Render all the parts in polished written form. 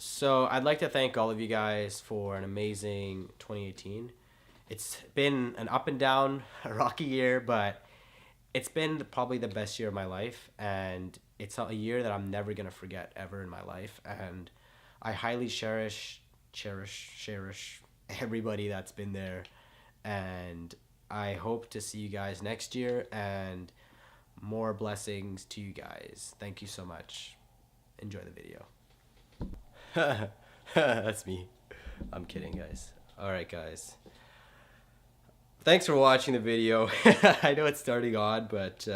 So I'd like to thank all of you guys for an amazing 2018. It's been an up and down, a rocky year, but it's been probably the best year of my life, and it's a year that I'm never gonna forget ever in my life. And I highly cherish everybody that's been there, and I hope to see you guys next year and more blessings to you guys. Thank you so much. Enjoy the video. That's me. I'm kidding, guys. All right, guys. Thanks for watching the video. I know it's starting odd, but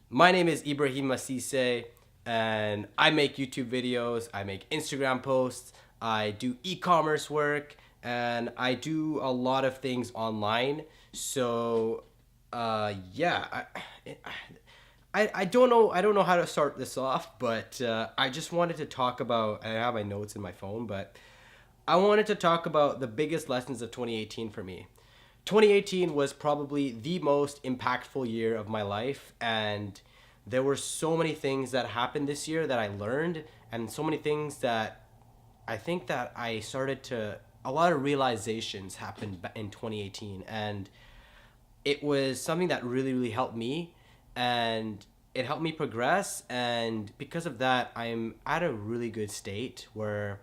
my name is Ibrahima Cisse, and I make YouTube videos. I make Instagram posts. I do e-commerce work, and I do a lot of things online. So, yeah. I don't know how to start this off, but I just wanted to talk about. I have my notes in my phone, but I wanted to talk about the biggest lessons of 2018 for me. 2018 was probably the most impactful year of my life, and there were so many things that happened this year that I learned, and so many things that I think that I started to. A lot of realizations happened in 2018, and it was something that really helped me, and it helped me progress. And because of that, I'm at a really good state where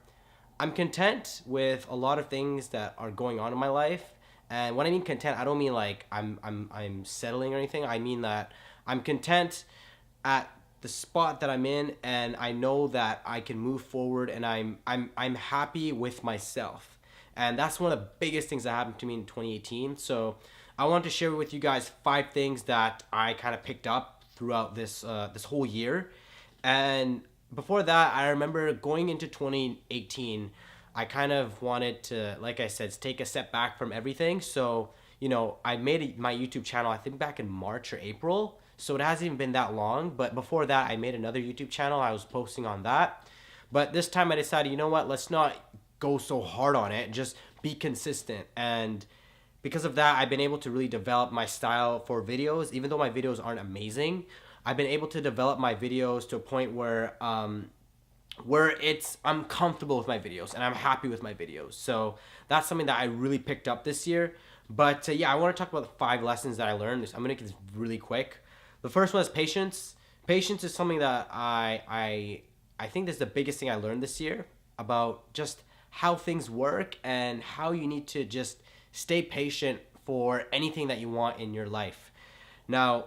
I'm content with a lot of things that are going on in my life. And when I mean content, I don't mean like I'm settling or anything. I mean that I'm content at the spot that I'm in, and I know that I can move forward, and I'm happy with myself. And that's one of the biggest things that happened to me in 2018. So I want to share with you guys 5 things that I kind of picked up throughout this whole year. And before that, I remember going into 2018, I kind of wanted to, like I said, take a step back from everything. So, I made my YouTube channel, I think back in March or April. So it hasn't even been that long. But before that, I made another YouTube channel. I was posting on that. But this time I decided, you know what, let's not go so hard on it. Just be consistent. And because of that, I've been able to really develop my style for videos. Even though my videos aren't amazing, I've been able to develop my videos to a point where I'm comfortable with my videos and I'm happy with my videos. So that's something that I really picked up this year. But yeah, I want to talk about the 5 lessons that I learned. I'm gonna make this really quick. The first one is patience. Patience is something that I think this is the biggest thing I learned this year about just how things work and how you need to just stay patient for anything that you want in your life. Now,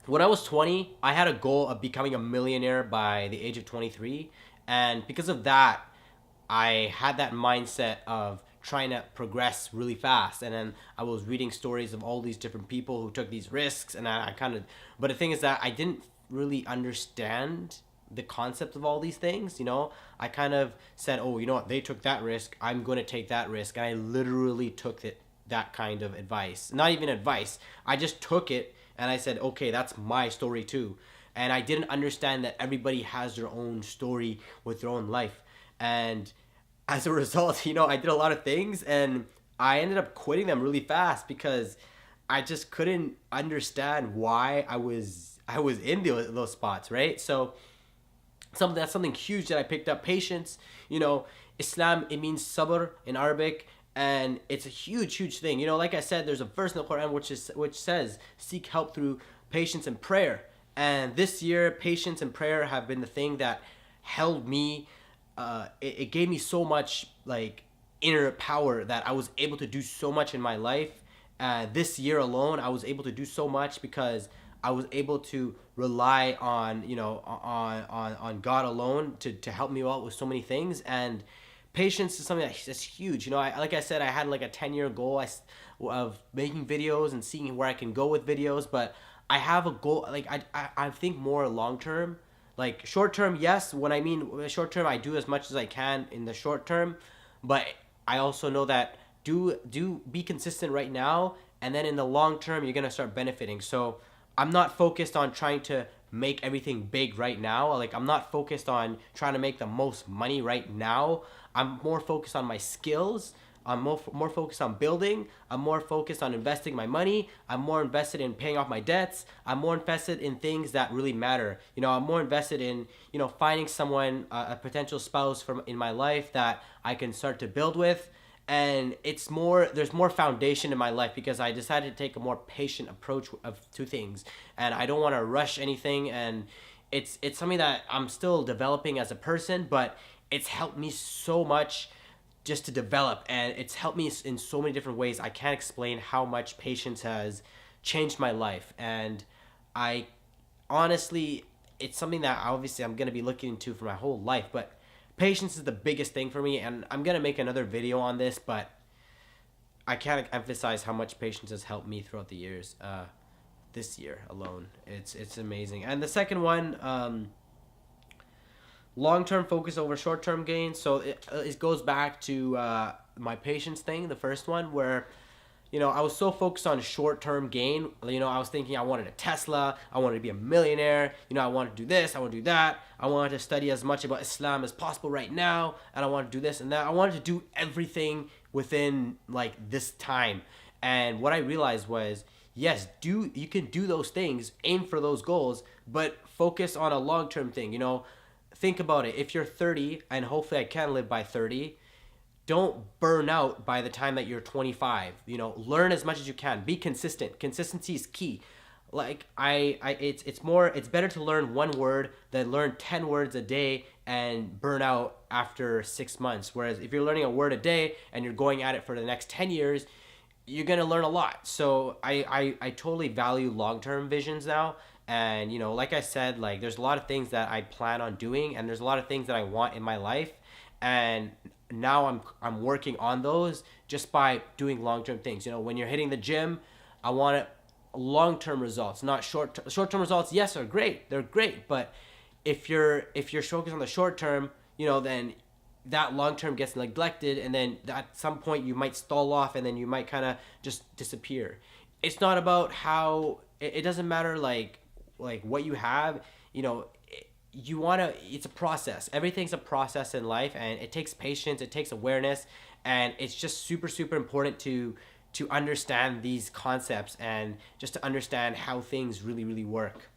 when I was 20, I had a goal of becoming a millionaire by the age of 23. And because of that, I had that mindset of trying to progress really fast. And then I was reading stories of all these different people who took these risks. And I kind of, but the thing is that I didn't really understand the concept of all these things. I kind of said, oh, you know what, they took that risk, I'm going to take that risk. And I literally took that kind of advice. Not even advice, I just took it and I said, okay, that's my story too. And I didn't understand that everybody has their own story with their own life. And as a result, I did a lot of things, and I ended up quitting them really fast because I just couldn't understand why I was in those spots, right? So that's something huge that I picked up. Patience. Islam, it means sabr in Arabic, and it's a huge thing. Like I said, there's a verse in the Quran which says seek help through patience and prayer. And this year, patience and prayer have been the thing that held me. It gave me so much like inner power that I was able to do so much in my life. This year alone, I was able to do so much because I was able to rely on on God alone to help me out with so many things. And patience is something that's huge. Like I said, I had like a 10-year goal of making videos and seeing where I can go with videos. But I have a goal, like I think more long term. Like short term, yes. When I mean short term, I do as much as I can in the short term. But I also know that do be consistent right now, and then in the long term, you're gonna start benefiting. So I'm not focused on trying to make everything big right now. Like, I'm not focused on trying to make the most money right now. I'm more focused on my skills I'm more focused on building. I'm more focused on investing my money. I'm more invested in paying off my debts. I'm more invested in things that really matter. I'm more invested in, finding someone, a potential spouse from in my life that I can start to build with. And there's more foundation in my life because I decided to take a more patient approach to things, and I don't want to rush anything. And it's something that I'm still developing as a person, but it's helped me so much just to develop, and it's helped me in so many different ways. I can't explain how much patience has changed my life. And I honestly, it's something that obviously I'm going to be looking into for my whole life, but patience is the biggest thing for me. And I'm going to make another video on this, but I can't emphasize how much patience has helped me throughout the years. This year alone, it's amazing. And the second one, long-term focus over short-term gains. So it goes back to my patience thing, the first one, where I was so focused on short-term gain. I was thinking I wanted a Tesla, I wanted to be a millionaire, I wanted to do this, I want to do that, I wanted to study as much about Islam as possible right now, and I wanted to do this and that. I wanted to do everything within like this time. And what I realized was, yes, you can do those things, aim for those goals, but focus on a long-term thing. Think about it. If you're 30, and hopefully I can live by 30, don't burn out by the time that you're 25. Learn as much as you can. Be consistent. Consistency is key. Like it's better to learn one word than learn 10 words a day and burn out after 6 months. Whereas if you're learning a word a day and you're going at it for the next 10 years, you're gonna learn a lot. So I totally value long-term visions now. And like I said, like there's a lot of things that I plan on doing, and there's a lot of things that I want in my life, and now I'm working on those just by doing long-term things. When you're hitting the gym, I want it long-term results, not short-term results. Yes, are great, they're great, but if you're focused on the short term, then that long term gets neglected, and then at some point you might stall off, and then you might kind of just disappear. It's not about how it doesn't matter like what you have. You want to, it's a process. Everything's a process in life, and it takes patience, it takes awareness, and it's just super super important to understand these concepts and just to understand how things really really work.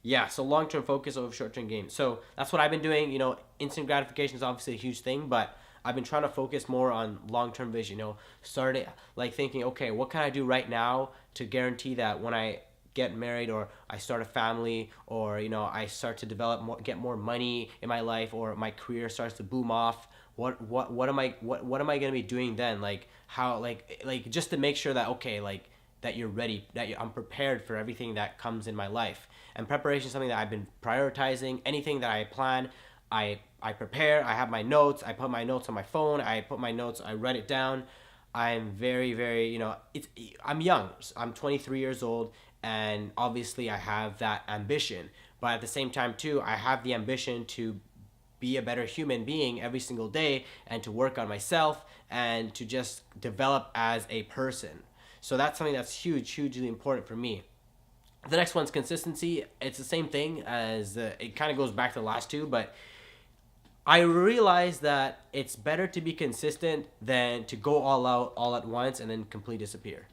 Yeah, so long-term focus over short-term gain. So that's what I've been doing. Instant gratification is obviously a huge thing, but I've been trying to focus more on long-term vision. Starting like thinking, okay, what can I do right now to guarantee that when I get married, or I start a family, or I start to develop more, get more money in my life, or my career starts to boom off, what am I going to be doing then? Like how like just to make sure that, okay, like that you're ready, that I'm prepared for everything that comes in my life. And preparation is something that I've been prioritizing. Anything that I plan, I prepare. I have my notes. I put my notes on my phone. I write it down. I'm very, very, I'm young. I'm 23 years old, and obviously I have that ambition. But at the same time too, I have the ambition to be a better human being every single day, and to work on myself, and to just develop as a person. So that's something that's hugely important for me. The next one's consistency. It's the same thing as it kind of goes back to the last two, but I realized that it's better to be consistent than to go all out all at once and then completely disappear.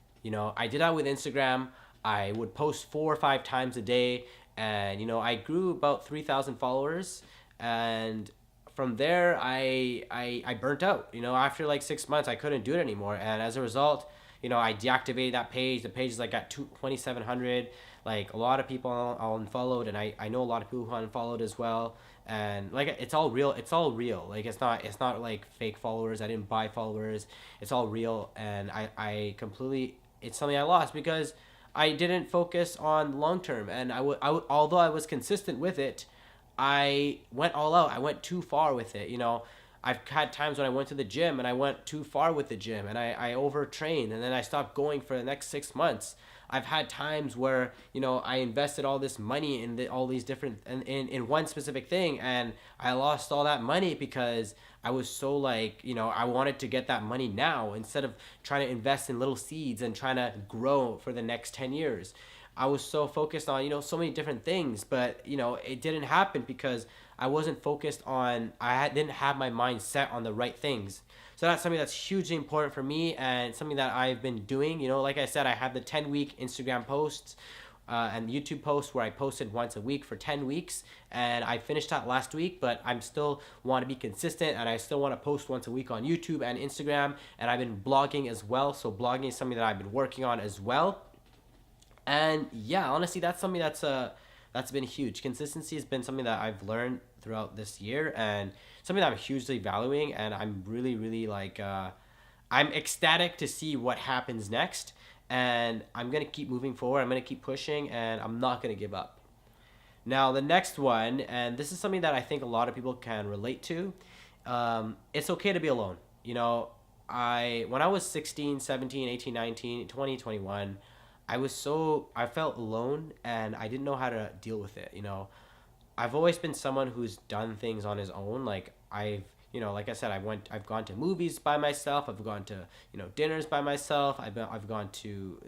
I did that with Instagram. I would post 4 or 5 times a day, and I grew about 3,000 followers, and from there I burnt out. After like 6 months I couldn't do it anymore, and as a result, I deactivated that page. The page is like at 2,700. Like a lot of people unfollowed, and I know a lot of people who unfollowed as well. And like it's all real. Like it's not like fake followers. I didn't buy followers. It's all real, and I completely, it's something I lost because I didn't focus on long term. And I would although I was consistent with it, I went all out. I went too far with it. I've had times when I went to the gym and I went too far with the gym, and I overtrained, and then I stopped going for the next 6 months. I've had times where I invested all this money in all these different in one specific thing, and I lost all that money because I was so I wanted to get that money now instead of trying to invest in little seeds and trying to grow for the next 10 years. I was so focused on so many different things, but it didn't happen because I wasn't focused on, didn't have my mind set on the right things. So that's something that's hugely important for me, and something that I've been doing. Like I said, I have the 10-week Instagram posts and YouTube posts where I posted once a week for 10 weeks, and I finished that last week, but I'm still want to be consistent, and I still want to post once a week on YouTube and Instagram, and I've been blogging as well. So blogging is something that I've been working on as well. And yeah, honestly, that's something that's been huge. Consistency has been something that I've learned throughout this year, and something that I'm hugely valuing, and I'm really, really like I'm ecstatic to see what happens next, and I'm gonna keep moving forward. I'm gonna keep pushing, and I'm not gonna give up. Now, the next one, and this is something that I think a lot of people can relate to. It's okay to be alone. When I was 16, 17, 18, 19, 20, 21, I felt alone, and I didn't know how to deal with it. I've always been someone who's done things on his own. Like like I said, I've gone to movies by myself. I've gone to, dinners by myself. I've gone to,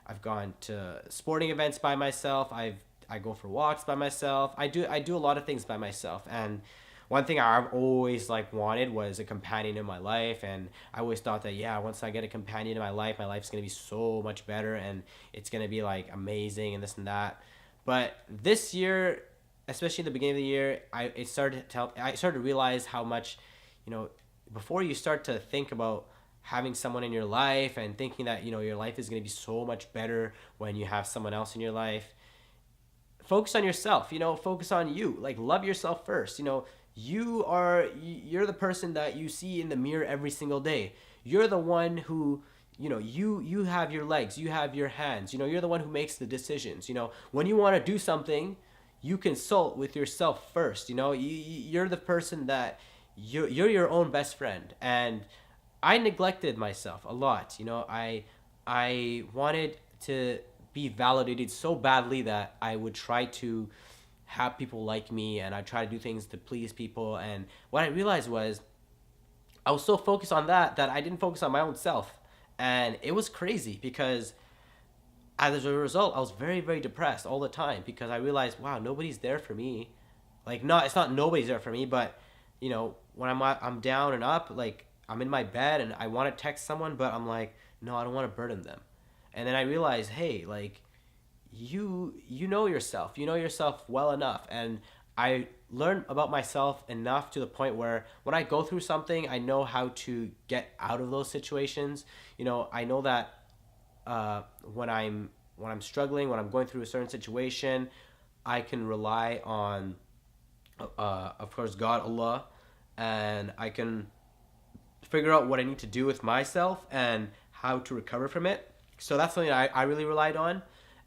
I've gone to sporting events by myself. I go for walks by myself. I do a lot of things by myself. And one thing I've always wanted was a companion in my life, and I always thought that, yeah, once I get a companion in my life's gonna be so much better, and it's gonna be amazing and this and that. But this year, especially at the beginning of the year, I started to realize how much, before you start to think about having someone in your life and thinking that your life is gonna be so much better when you have someone else in your life. Focus on yourself. Focus on you. Love yourself first. You're the person that you see in the mirror every single day. You're the one who, you have your legs, you have your hands. You're the one who makes the decisions. When you want to do something, you consult with yourself first. You're the person that you're your own best friend. And I neglected myself a lot. I wanted to be validated so badly that I would try to have people like me, and I try to do things to please people. And what I realized was I was so focused on that I didn't focus on my own self. And it was crazy, because as a result, I was very, very depressed all the time, because I realized, wow, nobody's there for me. It's not nobody's there for me, but when I'm down and up, I'm in my bed and I want to text someone, but I'm like, no, I don't want to burden them. And then I realized, hey, you know yourself. You know yourself well enough. And I learned about myself enough to the point where when I go through something, I know how to get out of those situations. I know that when I'm struggling, when I'm going through a certain situation, I can rely on, of course, God, Allah, and I can figure out what I need to do with myself and how to recover from it. So that's something I really relied on,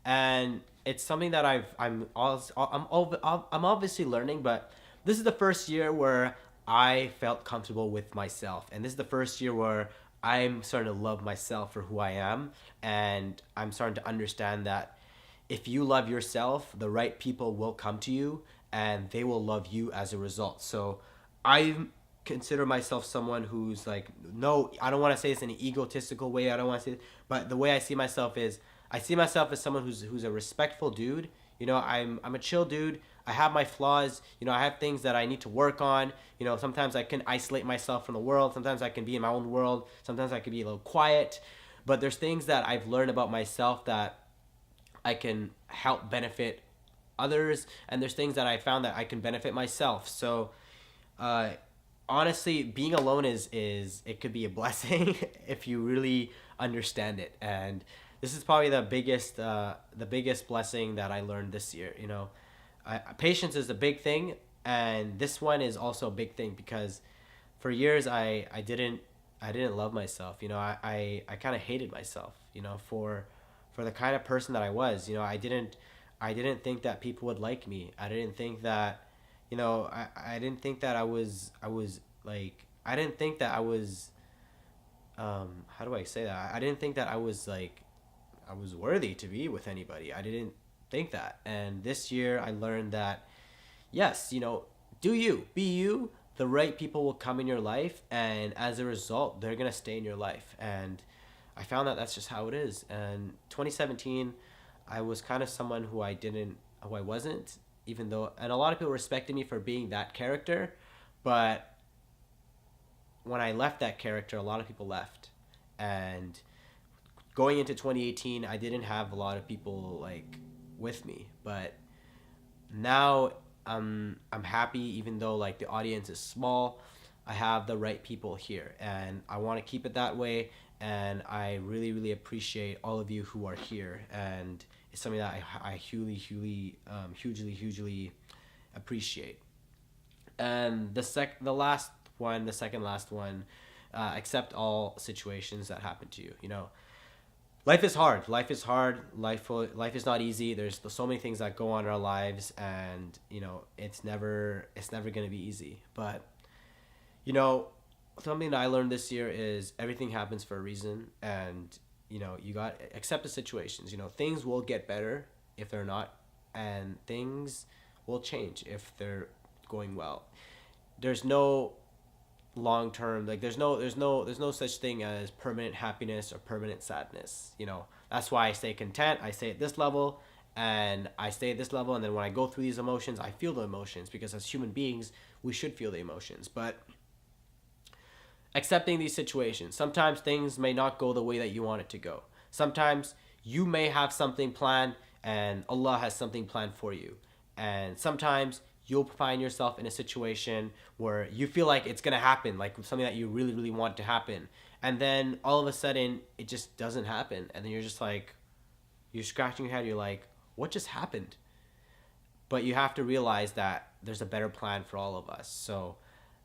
and it's something that I'm obviously learning. But this is the first year where I felt comfortable with myself, and this is the first year where I'm starting to love myself for who I am, and I'm starting to understand that if you love yourself, the right people will come to you, and they will love you as a result. So I consider myself someone who's no, I don't want to say this in an egotistical way. I don't want to say it, but the way I see myself is, I see myself as someone who's a respectful dude. I'm a chill dude. I have my flaws. I have things that I need to work on. Sometimes I can isolate myself from the world. Sometimes I can be in my own world. Sometimes I can be a little quiet. But there's things that I've learned about myself that I can help benefit others, and there's things that I found that I can benefit myself. So honestly, being alone is it could be a blessing if you really understand it. And this is probably the biggest blessing that I learned this year. Patience is a big thing, and this one is also a big thing, because for years I didn't love myself. I kind of hated myself. For the kind of person that I was. I didn't think that people would like me. I didn't think that, I didn't think that I was I didn't think that I was, how do I say that? I didn't think that I was worthy to be with anybody. I didn't think that. And this year I learned that, yes, do you, be you, the right people will come in your life, and as a result, they're going to stay in your life. And I found that that's just how it is. And 2017, I was kind of someone who I wasn't, even though, and a lot of people respected me for being that character, but when I left that character, a lot of people left. And going into 2018, I didn't have a lot of people like with me, but now I'm happy, even though like the audience is small. I have the right people here, and I want to keep it that way. And I really, really appreciate all of you who are here, and it's something that I hugely appreciate. And the second last one, accept all situations that happen to you. You know, life is hard. Life is hard. Life is not easy. There's so many things that go on in our lives, and you know, it's never gonna be easy. But you know, something that I learned this year is everything happens for a reason, and you know, you got accept the situations. You know, things will get better if they're not, and things will change if they're going well. There's no long term, like there's no such thing as permanent happiness or permanent sadness. You know, that's why I stay content. I stay at this level, and I stay at this level, and then when I go through these emotions, I feel the emotions, because as human beings we should feel the emotions. But accepting these situations, sometimes things may not go the way that you want it to go. Sometimes you may have something planned, and Allah has something planned for you. And sometimes you'll find yourself in a situation where you feel like it's gonna happen, like something that you really, really want to happen. And then all of a sudden it just doesn't happen. And then you're just like, you're scratching your head, you're like, what just happened? But you have to realize that there's a better plan for all of us. So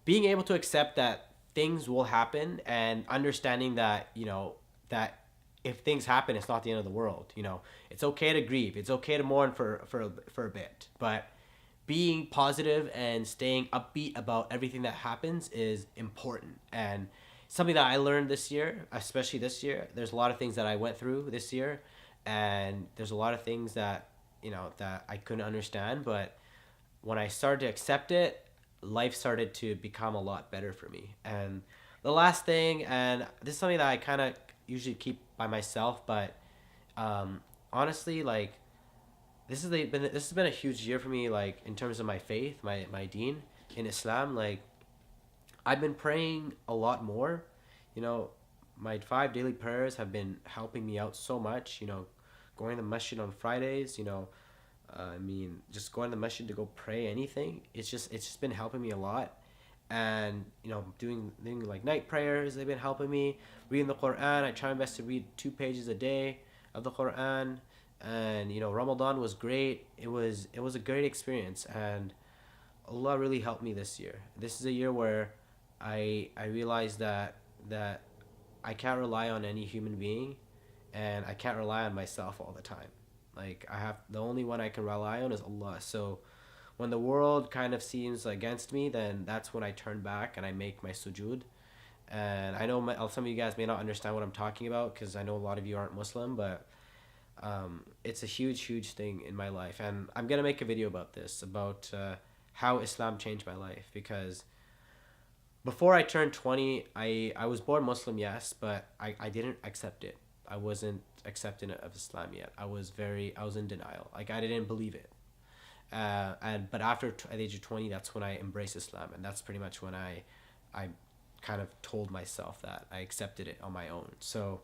being able to accept that things will happen, and understanding that, you know, that if things happen, it's not the end of the world. You know, it's okay to grieve. It's okay to mourn for a bit. But being positive and staying upbeat about everything that happens is important. And something that I learned this year, especially this year, there's a lot of things that I went through this year, and there's a lot of things that, you know, that I couldn't understand. But when I started to accept it, life started to become a lot better for me. And the last thing, and this is something that I kind of usually keep by myself, but honestly, like this has been a huge year for me, like in terms of my faith, my deen in Islam. Like I've been praying a lot more. You know, my 5 daily prayers have been helping me out so much. You know, going to the masjid on Fridays. You know, I mean, just going to the masjid to go pray anything. It's just been helping me a lot. And you know, doing like night prayers, they've been helping me. Reading the Quran, I try my best to read 2 pages a day of the Quran. And you know, Ramadan was great. It was a great experience, and Allah really helped me this year. This is a year where I realized that I can't rely on any human being, and I can't rely on myself all the time. Like I have the only one I can rely on is Allah. So when the world kind of seems against me, then that's when I turn back and I make my sujood. And I know some of you guys may not understand what I'm talking about, because I know a lot of you aren't Muslim, but it's a huge thing in my life. And I'm gonna make a video about this, about how Islam changed my life, because before I turned 20, I was born Muslim, yes, but I didn't accept it. I wasn't accepting of Islam yet. I was in denial. Like I didn't believe it. But after at the age of 20, that's when I embraced Islam, and that's pretty much when I kind of told myself that I accepted it on my own. So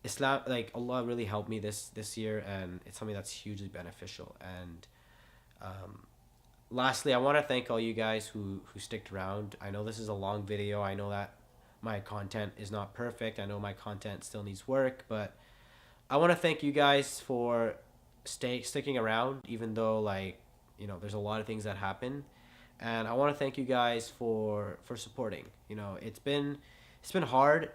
Islam, like Allah really helped me this year, and it's something that's hugely beneficial. And lastly, I want to thank all you guys who sticked around. I know this is a long video. I know that my content is not perfect. I know my content still needs work, but I want to thank you guys for sticking around, even though, like, you know, there's a lot of things that happen. And I want to thank you guys for supporting. You know, it's been hard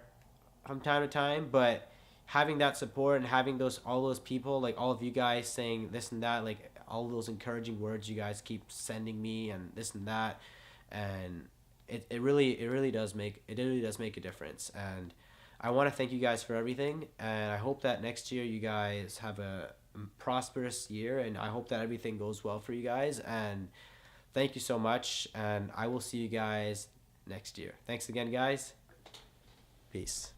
from time to time, but having that support and having all those people, like all of you guys saying this and that, like all those encouraging words you guys keep sending me and this and that, and it really does make a difference. And I want to thank you guys for everything, and I hope that next year you guys have a prosperous year, and I hope that everything goes well for you guys. And thank you so much, and I will see you guys next year. Thanks again, guys. Peace.